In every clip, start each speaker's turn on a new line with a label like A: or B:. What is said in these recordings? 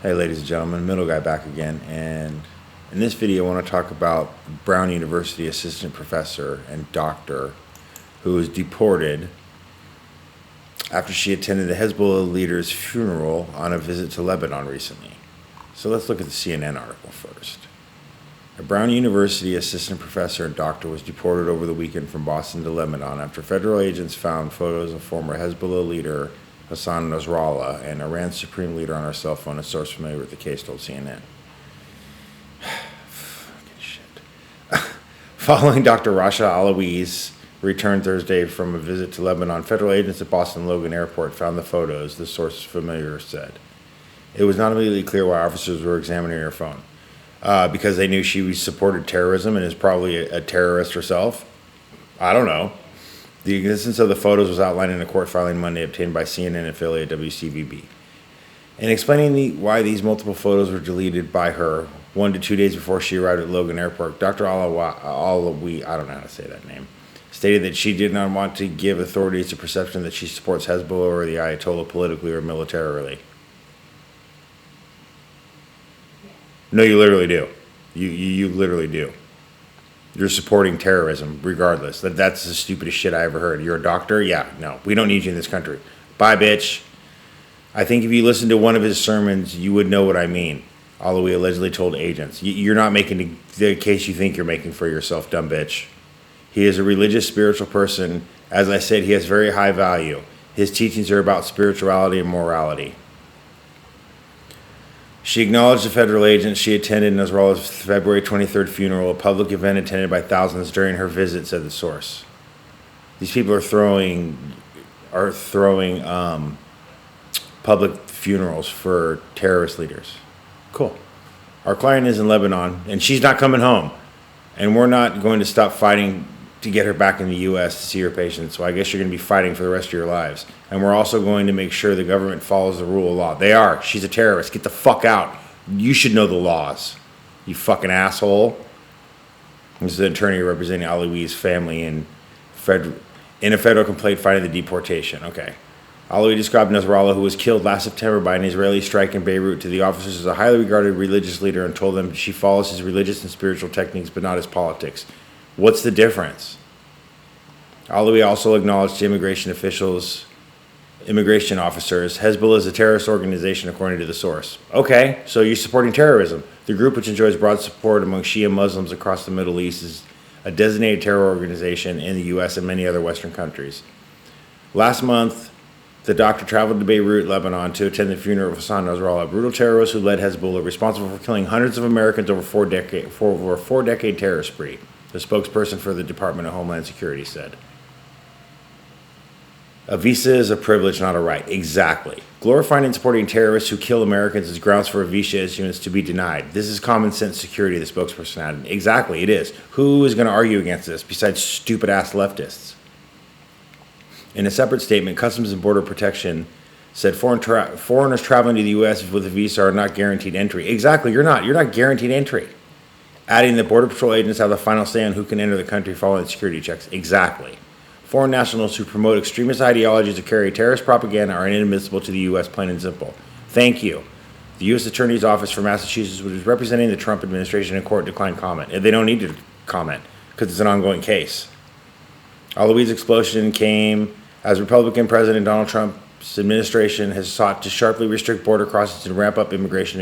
A: Hey ladies and gentlemen, Middle Guy back again, and in this video I want to talk about Brown University assistant professor and doctor who was deported after she attended the Hezbollah leader's funeral on a visit to Lebanon recently. So let's look at the CNN article first. A Brown University assistant professor and doctor was deported over the weekend from Boston to Lebanon after federal agents found photos of former Hezbollah leader Hassan Nasrallah and Iran's supreme leader on her cell phone. A source familiar with the case told CNN. Fucking shit. Following Dr. Rasha Alawieh's return Thursday from a visit to Lebanon, federal agents at Boston Logan Airport found the photos, the source familiar said. It was not immediately clear why officers were examining her phone. Because they knew she supported terrorism and is probably a terrorist herself? I don't know. The existence of the photos was outlined in a court filing Monday obtained by CNN affiliate WCVB. In explaining why these multiple photos were deleted by her 1 to 2 days before she arrived at Logan Airport, Dr. Alawieh, I don't know how to say that name, stated that she did not want to give authorities the perception that she supports Hezbollah or the Ayatollah politically or militarily. No, you literally do. You literally do. You're supporting terrorism, regardless. That's the stupidest shit I ever heard. You're a doctor? Yeah, no. We don't need you in this country. Bye, bitch. I think if you listened to one of his sermons, you would know what I mean. Alawieh allegedly told agents. You're not making the case you think you're making for yourself, dumb bitch. He is a religious, spiritual person. As I said, he has very high value. His teachings are about spirituality and morality. She acknowledged the federal agents she attended Nasrallah's February 23rd funeral, a public event attended by thousands during her visit, said the source. These people are throwing public funerals for terrorist leaders. Cool. Our client is in Lebanon, and she's not coming home. And we're not going to stop fighting to get her back in the U.S. to see her patients. So I guess you're going to be fighting for the rest of your lives. And we're also going to make sure the government follows the rule of law. They are. She's a terrorist. Get the fuck out. You should know the laws, you fucking asshole. This is an attorney representing Alawieh's family in a federal complaint fighting the deportation. Okay. Alawieh described Nasrallah, who was killed last September by an Israeli strike in Beirut, to the officers as a highly regarded religious leader and told them she follows his religious and spiritual techniques but not his politics. What's the difference? Alawieh also acknowledged to immigration officers, Hezbollah is a terrorist organization, according to the source. Okay, so you're supporting terrorism. The group, which enjoys broad support among Shia Muslims across the Middle East, is a designated terror organization in the U.S. and many other Western countries. Last month, the doctor traveled to Beirut, Lebanon, to attend the funeral of Hassan Nasrallah, a brutal terrorist who led Hezbollah, responsible for killing hundreds of Americans over a four-decade terror spree, the spokesperson for the Department of Homeland Security said. A visa is a privilege, not a right. Exactly. Glorifying and supporting terrorists who kill Americans is grounds for a visa issuance to be denied. This is common sense security, the spokesperson added. Exactly, it is. Who is going to argue against this besides stupid-ass leftists? In a separate statement, Customs and Border Protection said foreigners traveling to the U.S. with a visa are not guaranteed entry. Exactly, you're not. You're not guaranteed entry. Adding the Border Patrol agents have the final say on who can enter the country following security checks. Exactly. Foreign nationals who promote extremist ideologies or carry terrorist propaganda are inadmissible to the U.S., plain and simple. Thank you. The U.S. Attorney's Office for Massachusetts, which is representing the Trump administration in court, declined comment. And they don't need to comment because it's an ongoing case. Alawieh's explosion came as Republican President Donald Trump's administration has sought to sharply restrict border crossings and ramp up immigration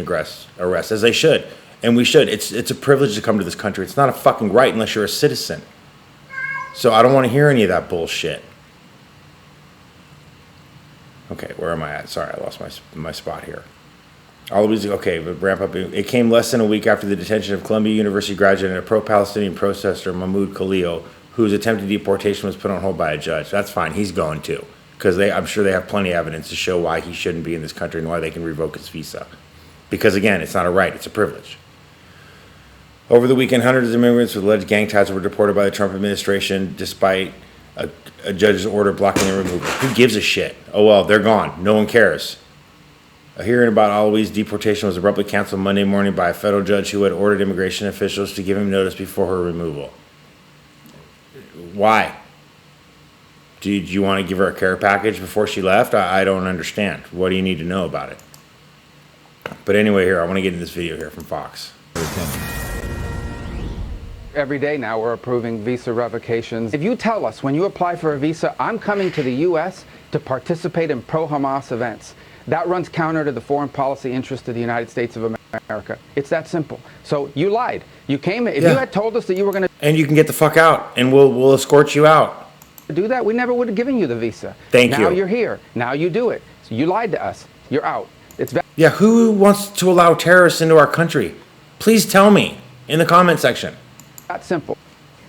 A: arrests, as they should. And we should. It's a privilege to come to this country. It's not a fucking right unless you're a citizen. So I don't want to hear any of that bullshit. Okay, where am I at? Sorry, I lost my spot here. Alawieh's okay, but ramp up. It came less than a week after the detention of Columbia University graduate and a pro-Palestinian protester, Mahmoud Khalil, whose attempted deportation was put on hold by a judge. That's fine. He's going to, because I'm sure they have plenty of evidence to show why he shouldn't be in this country and why they can revoke his visa. Because again, it's not a right; it's a privilege. Over the weekend, hundreds of immigrants with alleged gang ties were deported by the Trump administration despite a judge's order blocking their removal. Who gives a shit? Oh well, they're gone. No one cares. A hearing about Alawieh's deportation was abruptly canceled Monday morning by a federal judge who had ordered immigration officials to give him notice before her removal. Why? Did you want to give her a care package before she left? I don't understand. What do you need to know about it? But anyway, here, I want to get into this video here from Fox.
B: Every day now we're approving visa revocations. If you tell us when you apply for a visa, I'm coming to the U.S. to participate in pro-Hamas events, that runs counter to the foreign policy interest of the United States of America. It's that simple. So you lied. You came, if you had told us that you were going to...
A: And you can get the fuck out, and we'll escort you out.
B: Do that, we never would have given you the visa.
A: Thank you.
B: Now you're here. Now you do it. So you lied to us. You're out.
A: Yeah, who wants to allow terrorists into our country? Please tell me in the comment section.
B: That simple.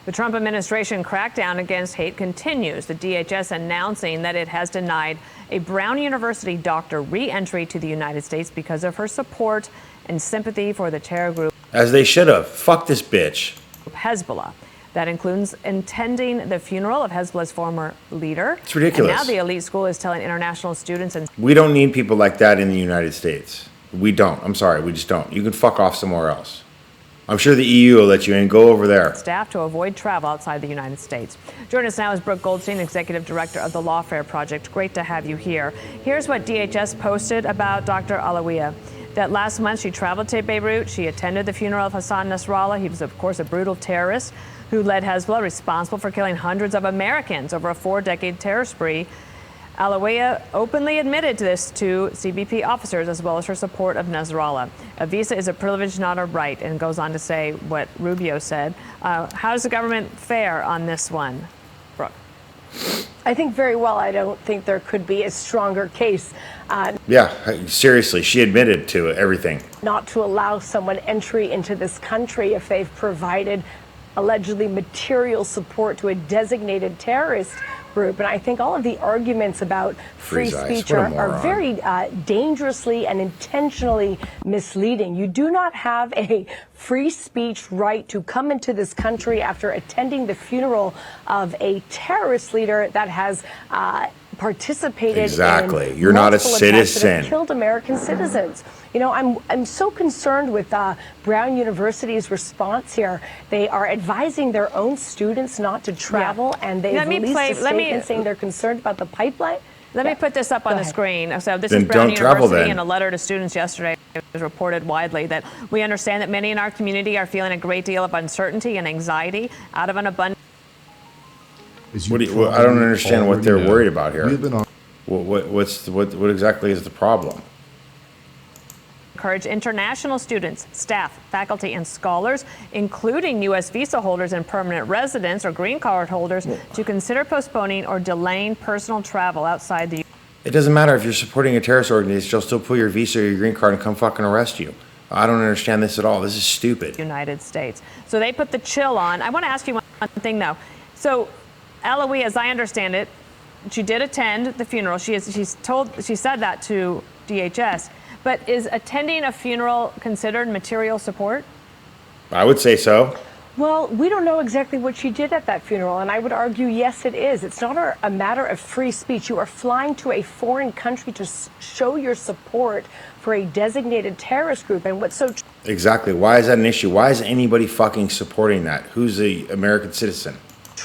C: The Trump administration crackdown against hate continues. The DHS announcing that it has denied a Brown University doctor re-entry to the United States because of her support and sympathy for the terror group.
A: As they should have. Fuck this bitch.
C: Hezbollah. That includes attending the funeral of Hezbollah's former leader.
A: It's ridiculous.
C: And now the elite school is telling international students and...
A: We don't need people like that in the United States. We don't. I'm sorry, we just don't. You can fuck off somewhere else. I'm sure the EU will let you in. Go over there.
C: Staff to avoid travel outside the United States. Joining us now is Brooke Goldstein, Executive Director of the Lawfare Project. Great to have you here. Here's what DHS posted about Dr. Alawieh. That last month she traveled to Beirut. She attended the funeral of Hassan Nasrallah. He was, of course, a brutal terrorist who led Hezbollah, responsible for killing hundreds of Americans over a 4-decade terror spree. Alawieh openly admitted to this to CBP officers, as well as her support of Nasrallah. A visa is a privilege, not a right, and goes on to say what Rubio said. How does the government fare on this one, Brooke?
D: I think very well. I don't think there could be a stronger case.
A: Yeah, seriously, she admitted to everything.
D: Not to allow someone entry into this country if they've provided allegedly material support to a designated terrorist group. And I think all of the arguments about free speech are very dangerously and intentionally misleading. You do not have a free speech right to come into this country after attending the funeral of a terrorist leader that has participated in
A: You're not a
D: multiple attacks that have
A: citizen.
D: killed American citizens. You know, I'm so concerned with Brown University's response here. They are advising their own students not to travel, and they've released a statement saying they're concerned about the pipeline.
C: Let me put this up on the screen. So this
A: Then
C: is Brown
A: don't travel,
C: University
A: then.
C: in a letter to students yesterday. It was reported widely that we understand that many in our community are feeling a great deal of uncertainty and anxiety out of an abundance.
A: I don't understand what they're worried about here. What exactly is the problem?
C: Encourage international students, staff, faculty, and scholars, including U.S. visa holders and permanent residents or green card holders, to consider postponing or delaying personal travel outside the U.S.
A: It doesn't matter if you're supporting a terrorist organization, they'll still pull your visa or your green card and come fucking arrest you. I don't understand this at all. This is stupid.
C: United States. So they put the chill on. I want to ask you one thing, though. So Alawieh, as I understand it, she did attend the funeral. She said that to DHS. But is attending a funeral considered material support?
A: I would say so.
D: Well, we don't know exactly what she did at that funeral, and I would argue, yes, it is. It's not a matter of free speech. You are flying to a foreign country to show your support for a designated terrorist group, and what's so...
A: Exactly. Why is that an issue? Why is anybody fucking supporting that? Who's an American citizen?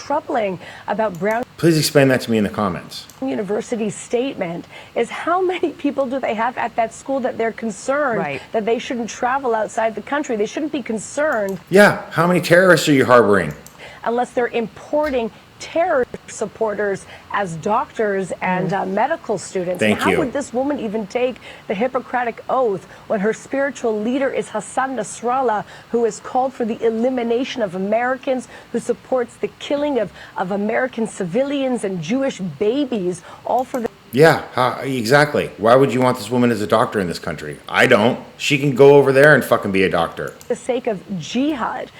D: troubling about Brown
A: Please explain that to me in the comments.
D: University's statement is how many people do they have at that school that they're concerned that they shouldn't travel outside the country? They shouldn't be concerned.
A: Yeah, how many terrorists are you harboring?
D: Unless they're importing terror supporters as doctors and medical students.
A: Thank
D: How
A: you.
D: would this woman even take the Hippocratic Oath when her spiritual leader is Hassan Nasrallah, who has called for the elimination of Americans, who supports the killing of American civilians and Jewish babies, all for the...
A: Yeah, exactly. Why would you want this woman as a doctor in this country? I don't. She can go over there and fucking be a doctor.
D: the sake of jihad.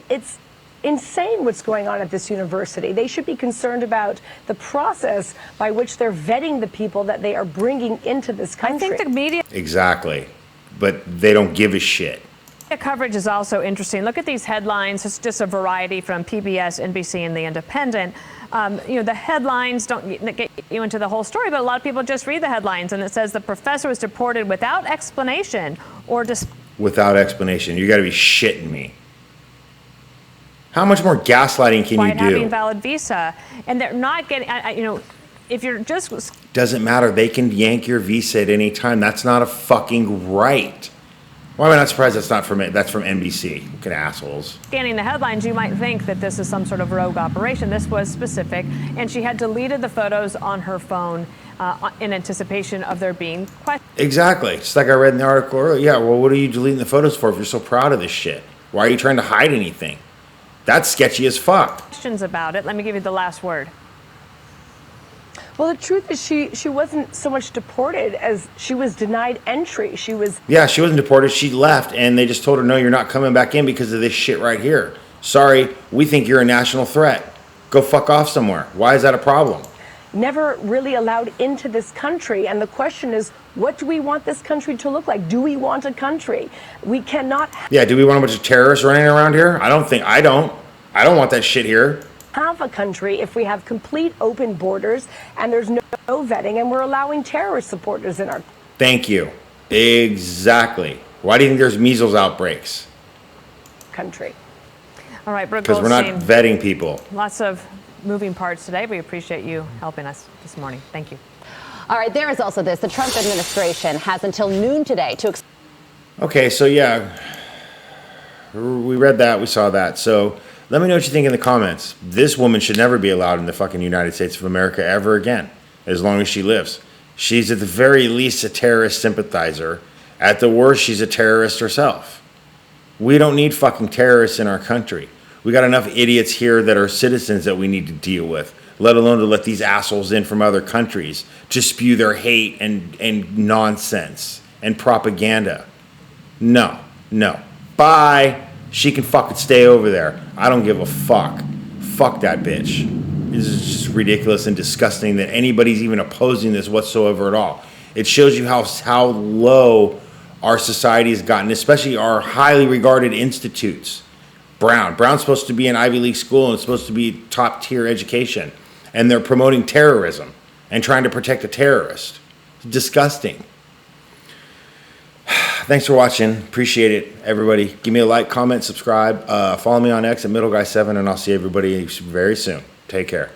D: It's insane what's going on at this university. They should be concerned about the process by which they're vetting the people that they are bringing into this country.
C: I think the media
A: Exactly. But they don't give a shit.
C: coverage is also interesting. Look at these headlines. It's just a variety from PBS, NBC, and The Independent. The headlines don't get you into the whole story, but a lot of people just read the headlines, and it says the professor was deported without explanation or
A: Without explanation. You got to be shitting me. How much more gaslighting can you
C: despite having
A: do?
C: valid visa, and they're not getting. if you're just...
A: Doesn't matter. They can yank your visa at any time. That's not a fucking right. Why am I not surprised that's not from it? That's from NBC. Fucking assholes.
C: Scanning the headlines, you might think that this is some sort of rogue operation. This was specific, and she had deleted the photos on her phone in anticipation of there being questions.
A: Exactly. Just like I read in the article earlier. Yeah, well, what are you deleting the photos for if you're so proud of this shit? Why are you trying to hide anything? That's sketchy as fuck.
C: Questions about it. Let me give you the last word.
D: Well, the truth is she wasn't so much deported as she was denied entry. She was...
A: Yeah, she wasn't deported. She left, and they just told her, no, you're not coming back in because of this shit right here. Sorry, we think you're a national threat. Go fuck off somewhere. Why is that a problem?
D: Never really allowed into this country. And the question is, what do we want this country to look like? Do we want a country? We cannot...
A: Yeah, do we want a bunch of terrorists running around here? I don't want that shit here.
D: Have a country if we have complete open borders and there's no vetting and we're allowing terrorist supporters in our...
A: Thank you. Exactly. Why do you think there's measles outbreaks?
D: Country.
C: All right, Brooke
A: Because we're not
C: Goldstein,
A: vetting people.
C: lots of moving parts today. We appreciate you helping us this morning. Thank you.
E: All right, there is also this. The Trump administration has until noon today to...
A: Okay, so yeah, we read that, we saw that. So let me know what you think in the comments. This woman should never be allowed in the fucking United States of America ever again, as long as she lives. She's at the very least a terrorist sympathizer. At the worst, she's a terrorist herself. We don't need fucking terrorists in our country. We got enough idiots here that are citizens that we need to deal with, let alone to let these assholes in from other countries to spew their hate and nonsense and propaganda. No. Bye. She can fucking stay over there. I don't give a fuck. Fuck that bitch. This is just ridiculous and disgusting that anybody's even opposing this whatsoever at all. It shows you how low our society has gotten, especially our highly regarded institutes. Brown's supposed to be an Ivy League school and it's supposed to be top tier education. And they're promoting terrorism and trying to protect a terrorist. It's disgusting. Thanks for watching. Appreciate it, everybody. Give me a like, comment, subscribe. Follow me on X at MiddleGuy7, and I'll see everybody very soon. Take care.